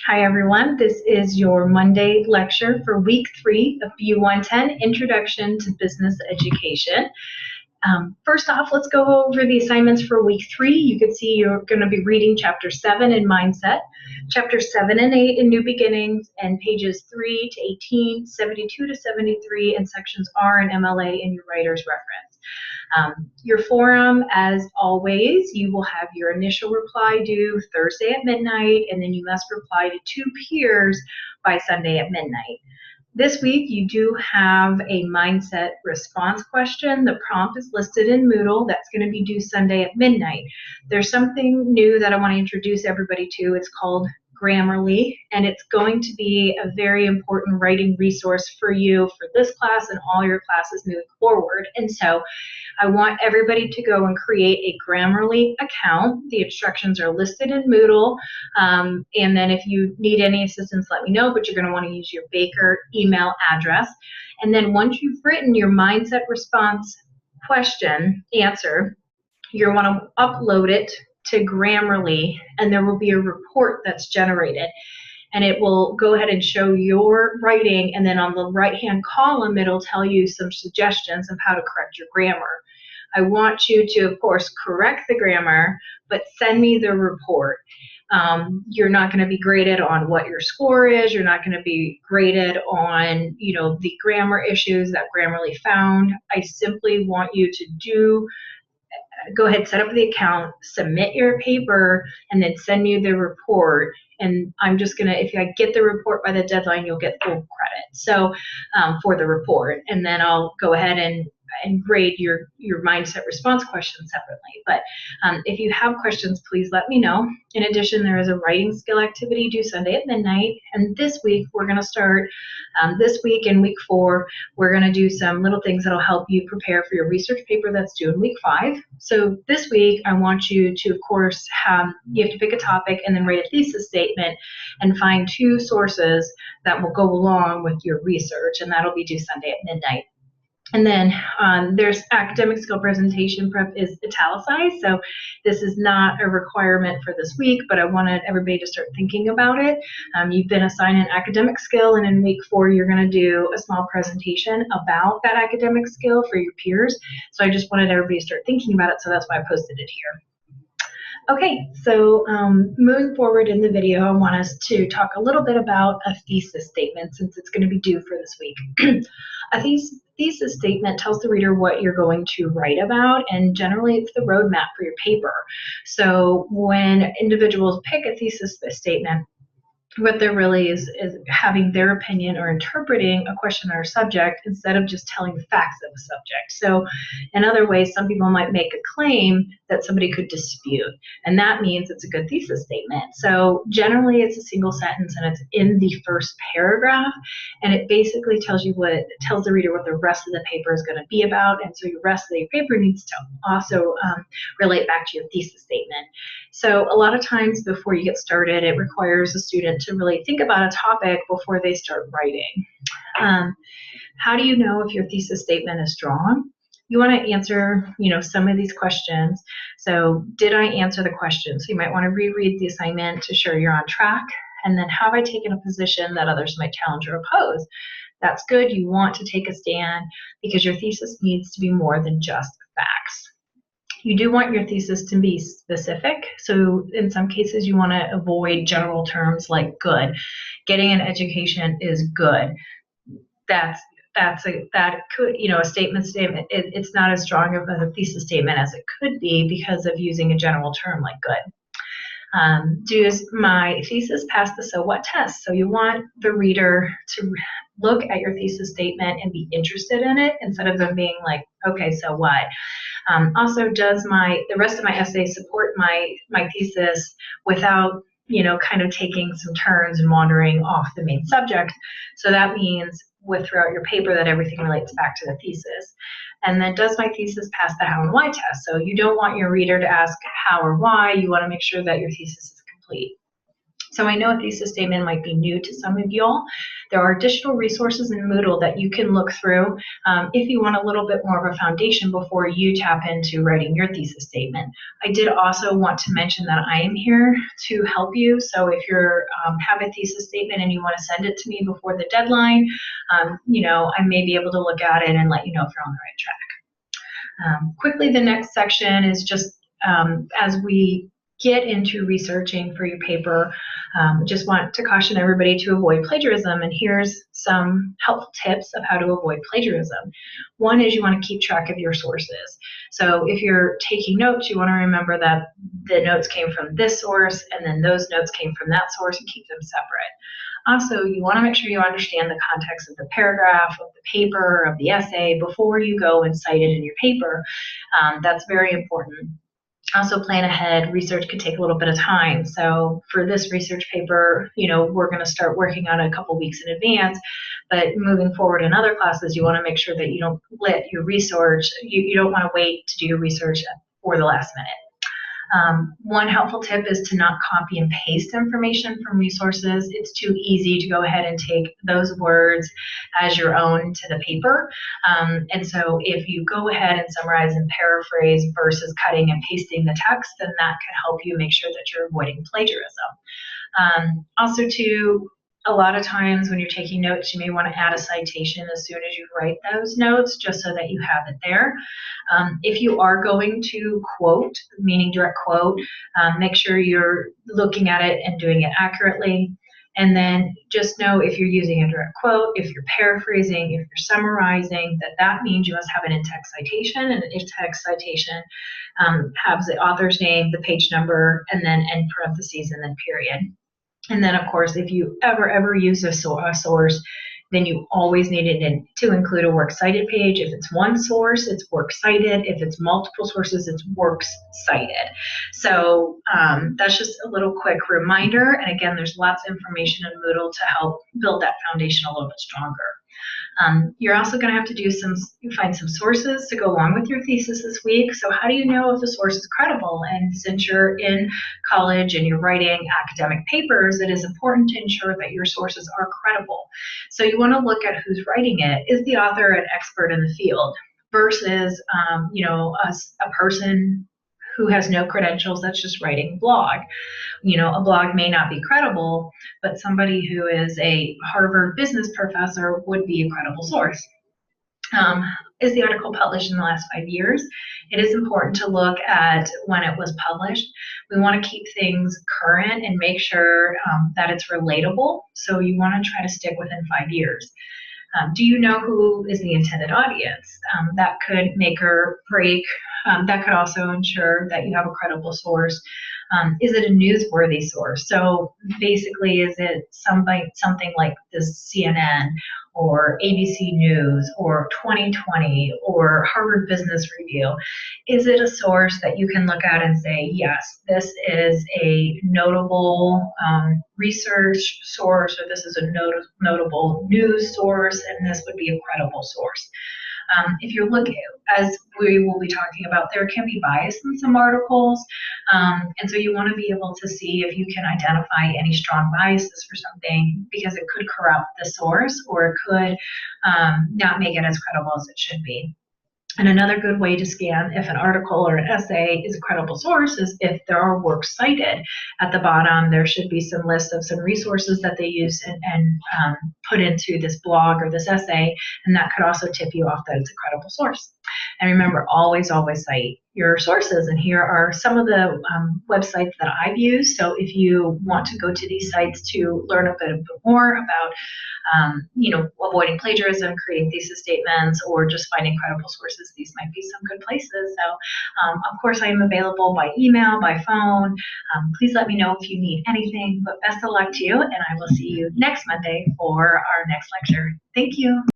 Hi everyone, this is your Monday lecture for week 3 of Bu110, Introduction to Business Education. First off, let's go over the assignments for week 3. You can see you're going to be reading chapter 7 in Mindset, chapter 7 and 8 in New Beginnings, and pages 3 to 18, 72 to 73, and sections R and MLA in your writer's reference. Your forum, as always, you will have your initial reply due Thursday at midnight, and then you must reply to 2 peers by Sunday at midnight. This week, you do have a mindset response question. The prompt is listed in Moodle. That's going to be due Sunday at midnight. There's something new that I want to introduce everybody to. It's called Grammarly, and it's going to be a very important writing resource for you for this class and all your classes moving forward. And so I want everybody to go and create a Grammarly account. The instructions are listed in Moodle, and then if you need any assistance, let me know, but you're going to want to use your Baker email address. And then once you've written your mindset response question answer, you're going to upload it to Grammarly, and there will be a report that's generated. And it will go ahead and show your writing, and then on the right-hand column, it'll tell you some suggestions of how to correct your grammar. I want you to, of course, correct the grammar, but send me the report. You're not going to be graded on what your score is. You're not going to be graded on, the grammar issues that Grammarly found. I simply want you to go ahead, set up the account, submit your paper, and then send me the report. And I'm just going to, if I get the report by the deadline, you'll get full credit. So for the report, and then I'll go ahead and grade your mindset response question separately. But if you have questions, please let me know. In addition, there is a writing skill activity due Sunday at midnight. And this week, we're going to start, this week in week 4, we're going to do some little things that'll help you prepare for your research paper that's due in week 5. So this week, I want you to, of course, you have to pick a topic and then write a thesis statement and find 2 sources that will go along with your research, and that'll be due Sunday at midnight. And then there's academic skill presentation prep is italicized, so this is not a requirement for this week, but I wanted everybody to start thinking about it. You've been assigned an academic skill, and in week 4 you're going to do a small presentation about that academic skill for your peers. So I just wanted everybody to start thinking about it, so that's why I posted it here. Okay, so moving forward in the video, I want us to talk a little bit about a thesis statement since it's going to be due for this week. A thesis statement tells the reader what you're going to write about, and generally it's the roadmap for your paper. So when individuals pick a thesis statement, what there really is having their opinion or interpreting a question or subject instead of just telling the facts of a subject. So in other ways, some people might make a claim that somebody could dispute, and that means it's a good thesis statement. So generally it's a single sentence and it's in the first paragraph, and it basically tells the reader what the rest of the paper is going to be about, and so the rest of your paper needs to also relate back to your thesis statement. So a lot of times before you get started, it requires a student to really think about a topic before they start writing. How do you know if your thesis statement is strong? You want to answer, some of these questions. So did I answer the question? So you might want to reread the assignment to ensure you're on track. And then have I taken a position that others might challenge or oppose? That's good. You want to take a stand because your thesis needs to be more than just facts. You do want your thesis to be specific. So in some cases, you want to avoid general terms like good. Getting an education is good. A statement. It's not as strong of a thesis statement as it could be because of using a general term like good. Does my thesis pass the so what test? So you want the reader to look at your thesis statement and be interested in it instead of them being like, okay, so what? Also, does the rest of my essay support my thesis without, kind of taking some turns and wandering off the main subject? So that means throughout your paper that everything relates back to the thesis. And then does my thesis pass the how and why test? So you don't want your reader to ask how or why. You want to make sure that your thesis is complete. So I know a thesis statement might be new to some of y'all. There are additional resources in Moodle that you can look through if you want a little bit more of a foundation before you tap into writing your thesis statement. I did also want to mention that I am here to help you. So if you have a thesis statement and you want to send it to me before the deadline, I may be able to look at it and let you know if you're on the right track. Quickly, the next section is just as we get into researching for your paper, just want to caution everybody to avoid plagiarism, and here's some helpful tips of how to avoid plagiarism. One is you want to keep track of your sources. So if you're taking notes, you want to remember that the notes came from this source and then those notes came from that source, and keep them separate. Also, you want to make sure you understand the context of the paragraph, of the paper, of the essay before you go and cite it in your paper. That's very important. Also, plan ahead. Research could take a little bit of time. So for this research paper, we're going to start working on it a couple weeks in advance. But moving forward in other classes, you want to make sure that you don't let your research, you don't want to wait to do your research for the last minute. One helpful tip is to not copy and paste information from resources. It's too easy to go ahead and take those words as your own to the paper. And so if you go ahead and summarize and paraphrase versus cutting and pasting the text, then that can help you make sure that you're avoiding plagiarism. Also, too, a lot of times when you're taking notes, you may want to add a citation as soon as you write those notes, just so that you have it there. If you are going to quote, meaning direct quote, make sure you're looking at it and doing it accurately. And then just know if you're using a direct quote, if you're paraphrasing, if you're summarizing, that means you must have an in-text citation, and an in-text citation has the author's name, the page number, and then end parentheses, and then period. And then, of course, if you ever use a source, then you always need to include a works cited page. If it's one source, it's works cited. If it's multiple sources, it's works cited. So that's just a little quick reminder. And again, there's lots of information in Moodle to help build that foundation a little bit stronger. You're also going to have to find some sources to go along with your thesis this week. So how do you know if the source is credible? And since you're in college and you're writing academic papers, it is important to ensure that your sources are credible. So you want to look at who's writing it. Is the author an expert in the field versus, a person who has no credentials that's just writing a blog? A blog may not be credible, but somebody who is a Harvard business professor would be a credible source. Is the article published in the last 5 years? It is important to look at when it was published. We want to keep things current and make sure that it's relatable. So you want to try to stick within 5 years. Do you know who is the intended audience? That could make or break. That could also ensure that you have a credible source. Is it a newsworthy source? So basically, is it something like this CNN or ABC News or 2020 or Harvard Business Review? Is it a source that you can look at and say, yes, this is a notable research source, or this is a notable news source, and this would be a credible source? If you're looking, as we will be talking about, there can be bias in some articles, and so you want to be able to see if you can identify any strong biases for something, because it could corrupt the source, or it could not make it as credible as it should be. And another good way to scan if an article or an essay is a credible source is if there are works cited. At the bottom, there should be some list of some resources that they use and put into this blog or this essay, and that could also tip you off that it's a credible source. And remember, always cite your sources. And here are some of the websites that I've used. So if you want to go to these sites to learn a bit more about avoiding plagiarism, creating thesis statements, or just finding credible sources, these might be some good places. So, of course, I am available by email, by phone. Please let me know if you need anything, but best of luck to you, and I will see you next Monday for our next lecture. Thank you.